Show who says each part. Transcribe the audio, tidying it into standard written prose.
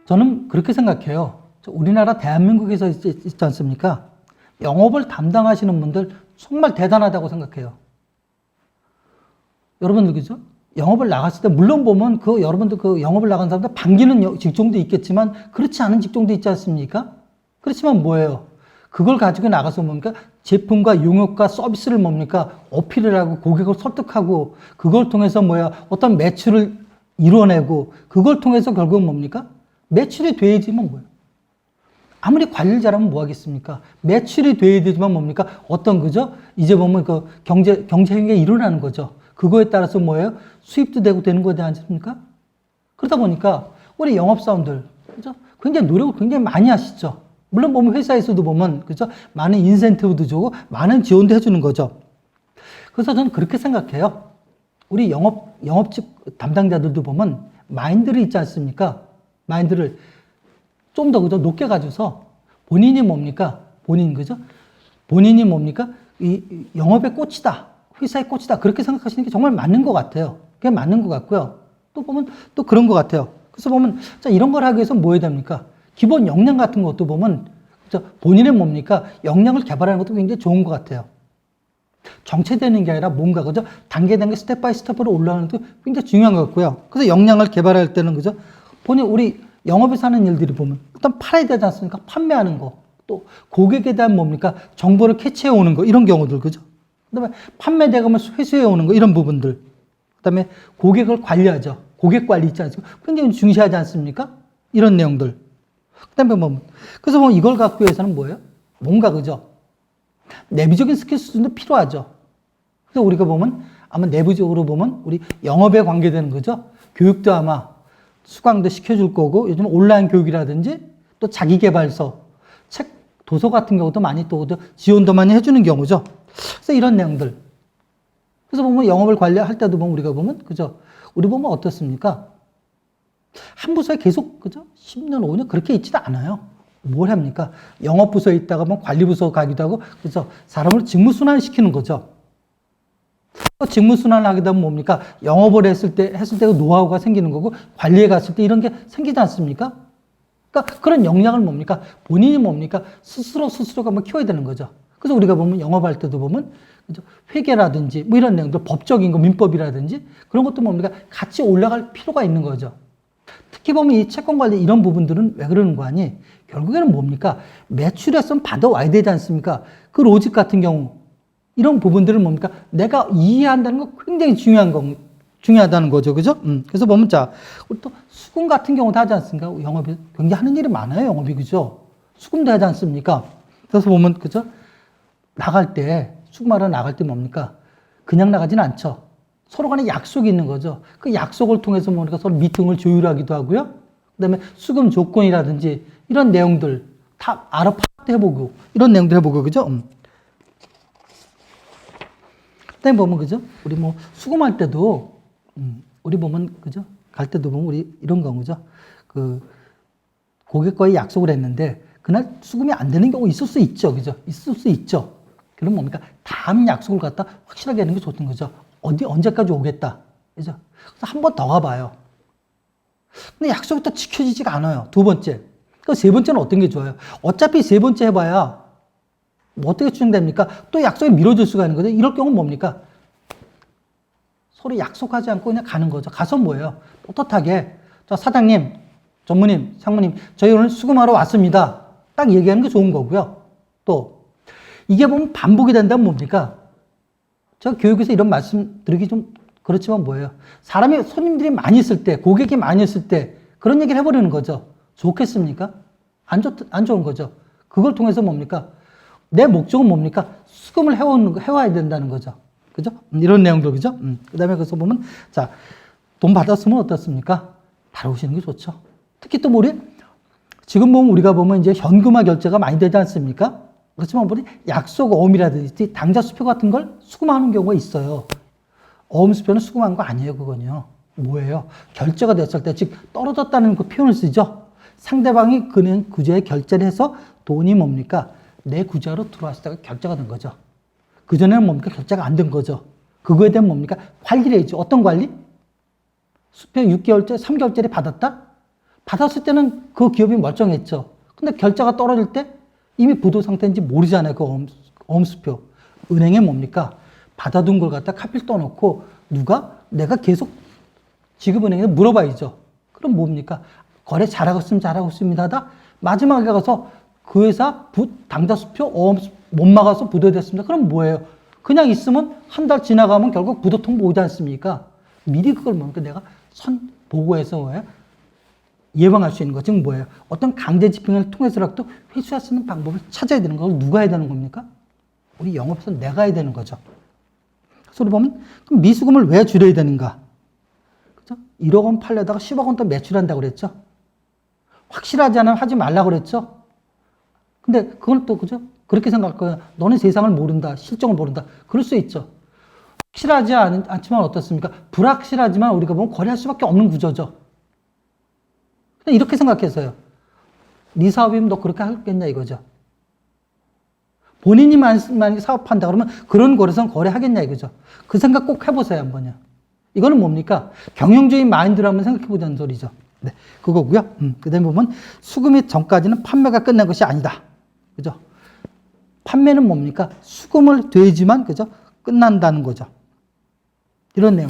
Speaker 1: 저는 그렇게 생각해요. 우리나라 대한민국에서 있지 않습니까? 영업을 담당하시는 분들 정말 대단하다고 생각해요. 여러분들 그죠? 영업을 나갔을 때 물론 보면 여러분들 영업을 나간 사람들 반기는 직종도 있겠지만 그렇지 않은 직종도 있지 않습니까? 그렇지만 뭐예요? 그걸 가지고 나가서 뭡니까? 제품과 용역과 서비스를 뭡니까? 어필을 하고 고객을 설득하고 그걸 통해서 어떤 매출을 이뤄내고 그걸 통해서 결국 뭡니까? 매출이 돼야지만 뭐예요? 아무리 관리를 잘하면 뭐 하겠습니까? 매출이 돼야 되지만 뭡니까? 그죠? 이제 보면 경제 행위가 일어나는 거죠. 그거에 따라서 뭐예요? 수입도 되고 되는 거지 않습니까? 그러다 보니까 우리 영업사원들, 그죠? 굉장히 노력을 굉장히 많이 하시죠. 물론 보면 회사에서도 보면, 그죠? 많은 인센티브도 주고 많은 지원도 해주는 거죠. 그래서 저는 그렇게 생각해요. 우리 영업직 담당자들도 보면 마인드를 있지 않습니까? 마인드를 좀 더 그죠? 높게 가져서 본인이 뭡니까? 그죠? 본인이 뭡니까? 이 영업의 꽃이다. 회사의 꽃이다. 그렇게 생각하시는 게 정말 맞는 것 같아요. 그게 맞는 것 같고요. 또 보면 또 그런 것 같아요. 그래서 보면 자, 이런 걸 하기 위해서 뭐 해야 됩니까? 기본 역량 같은 것도 보면 그죠? 본인의 뭡니까? 역량을 개발하는 것도 굉장히 좋은 것 같아요. 정체되는 게 아니라 뭔가 그죠? 단계 스텝 바이 스텝으로 올라가는 것도 굉장히 중요한 것 같고요. 그래서 역량을 개발할 때는 그죠? 우리 영업에서 하는 일들이 보면 일단 팔아야 되지 않습니까? 판매하는 거. 또 고객에 대한 뭡니까? 정보를 캐치해 오는 거. 이런 경우들 그죠? 그다음에 판매 대금을 회수해 오는 거. 이런 부분들. 그다음에 고객을 관리하죠. 고객 관리 있지 않습니까? 굉장히 중시하지 않습니까? 이런 내용들. 그다음에 그래서 이걸 갖고 위해서는 뭐예요? 뭔가 그죠? 내부적인 스킬 수준도 필요하죠. 그래서 우리가 보면 아마 내부적으로 보면 우리 영업에 관계되는 거죠. 교육도 아마 수강도 시켜줄 거고 요즘 온라인 교육이라든지 또 자기개발서, 책, 도서 같은 경우도 많이 또 지원도 많이 해주는 경우죠. 그래서 이런 내용들. 그래서 보면 영업을 관리할 때도 보면 우리가 보면 그죠? 우리 보면 어떻습니까? 한 부서에 계속 그죠? 10년, 5년 그렇게 있지도 않아요. 뭘 합니까? 영업부서에 있다가 관리부서 가기도 하고 그래서 사람을 직무순환 시키는 거죠. 직무순환을 하게 되면 뭡니까? 영업을 했을 때 노하우가 생기는 거고 관리에 갔을 때 이런 게 생기지 않습니까? 그러니까 그런 역량을 뭡니까? 본인이 뭡니까? 스스로가 키워야 되는 거죠. 그래서 우리가 보면 영업할 때도 보면 그죠? 회계라든지 이런 내용들 법적인 거 민법이라든지 그런 것도 뭡니까? 같이 올라갈 필요가 있는 거죠. 특히 보면 이 채권 관리 이런 부분들은 왜 그러는 거 아니? 결국에는 뭡니까? 매출에선 받아와야 되지 않습니까? 그 로직 같은 경우 이런 부분들은 뭡니까? 내가 이해한다는 거 굉장히 중요하다는 거죠. 그죠? 그래서 보면 자, 우리 또 수금 같은 경우도 하지 않습니까? 영업이 굉장히 하는 일이 많아요. 영업이. 그죠? 수금도 하지 않습니까? 그래서 보면 그죠? 수금하러 나갈 때 뭡니까? 그냥 나가진 않죠. 서로 간에 약속이 있는 거죠. 그 약속을 통해서 뭡니까? 서로 미팅을 조율하기도 하고요. 그 다음에 수금 조건이라든지 이런 내용들 다 파악도 해보고 이런 내용도 해보고 그죠? 그다음에 보면 그죠? 우리 수금할 때도 우리 보면 그죠? 갈 때도 보면 우리 이런 경우죠. 고객과의 약속을 했는데 그날 수금이 안 되는 경우 있을 수 있죠. 그죠? 있을 수 있죠. 그럼 뭡니까? 다음 약속을 갖다 확실하게 하는 게 좋은 거죠. 언제까지 오겠다. 그죠? 그래서 한 번 더 가봐요. 근데 약속이 또 지켜지지가 않아요. 두 번째. 세 번째는 어떤 게 좋아요? 어차피 세 번째 해봐야 어떻게 추정됩니까? 또 약속이 미뤄질 수가 있는 거죠. 이럴 경우는 뭡니까? 서로 약속하지 않고 그냥 가는 거죠. 가서 뭐예요? 떳떳하게 사장님, 전무님, 상무님 저희 오늘 수금하러 왔습니다. 딱 얘기하는 게 좋은 거고요. 또 이게 보면 반복이 된다면 뭡니까? 제가 교육에서 이런 말씀 드리기 좀 그렇지만 뭐예요? 손님들이 많이 있을 때, 고객이 많이 있을 때 그런 얘기를 해버리는 거죠. 좋겠습니까? 안 좋은 거죠. 그걸 통해서 뭡니까? 내 목적은 뭡니까? 수금을 해와야 된다는 거죠. 그죠? 이런 내용들, 그죠? 그 다음에 그래서 보면, 자, 돈 받았으면 어떻습니까? 다루시는 게 좋죠. 특히 또 지금 보면 우리가 보면 이제 현금화 결제가 많이 되지 않습니까? 그렇지만 약속 어음이라든지 당좌 수표 같은 걸 수금하는 경우가 있어요. 어음 수표는 수금한 거 아니에요, 그건요. 뭐예요? 결제가 됐을 때, 즉, 떨어졌다는 그 표현을 쓰죠. 상대방이 그는 구제에 결제를 해서 돈이 뭡니까? 내 구제로 들어왔을 때가 결제가 된 거죠. 그전에는 뭡니까? 결제가 안 된 거죠. 그거에 대한 뭡니까? 관리를 해야죠. 어떤 관리? 수표 6개월째, 3개월짜리 받았다? 받았을 때는 그 기업이 멀쩡했죠. 근데 결제가 떨어질 때 이미 부도 상태인지 모르잖아요. 그 엄수표. 은행에 뭡니까? 받아둔 걸 갖다 카피를 떠놓고 내가 계속 지급은행에 물어봐야죠. 그럼 뭡니까? 거래 잘하고 있으면 잘하고 있습니다 하다 마지막에 가서 그 회사 당좌수표 못 막아서 부도됐습니다. 그럼 뭐예요? 그냥 있으면 한 달 지나가면 결국 부도 통보 오지 않습니까? 미리 그걸 뭡니까? 내가 보고해서 뭐예요? 예방할 수 있는 거. 즉 뭐예요? 어떤 강제 집행을 통해서라도 회수할 수 있는 방법을 찾아야 되는 걸 누가 해야 되는 겁니까? 우리 영업사 내가 해야 되는 거죠. 소리 보면 그럼 미수금을 왜 줄여야 되는가? 그죠? 1억 원 팔려다가 10억 원 더 매출한다고 그랬죠? 확실하지 않으면 하지 말라고 그랬죠? 근데 그걸 또 그죠? 그렇게 생각할 거예요. 너는 세상을 모른다. 실정을 모른다. 그럴 수 있죠. 확실하지 않지만 어떻습니까? 불확실하지만 우리가 보면 거래할 수밖에 없는 구조죠. 이렇게 생각해서요. 네 사업이면 너 그렇게 하겠냐 이거죠. 본인이 만약에 사업한다 그러면 그런 거래선 거래하겠냐 이거죠. 그 생각 꼭 해보세요 한번요. 이거는 뭡니까? 경영주의 마인드로 한번 생각해보자는 소리죠. 네, 그거고요. 그 다음에 보면 수금이 전까지는 판매가 끝난 것이 아니다. 그죠? 판매는 뭡니까? 수금을 대지만 그죠? 끝난다는 거죠. 이런 내용.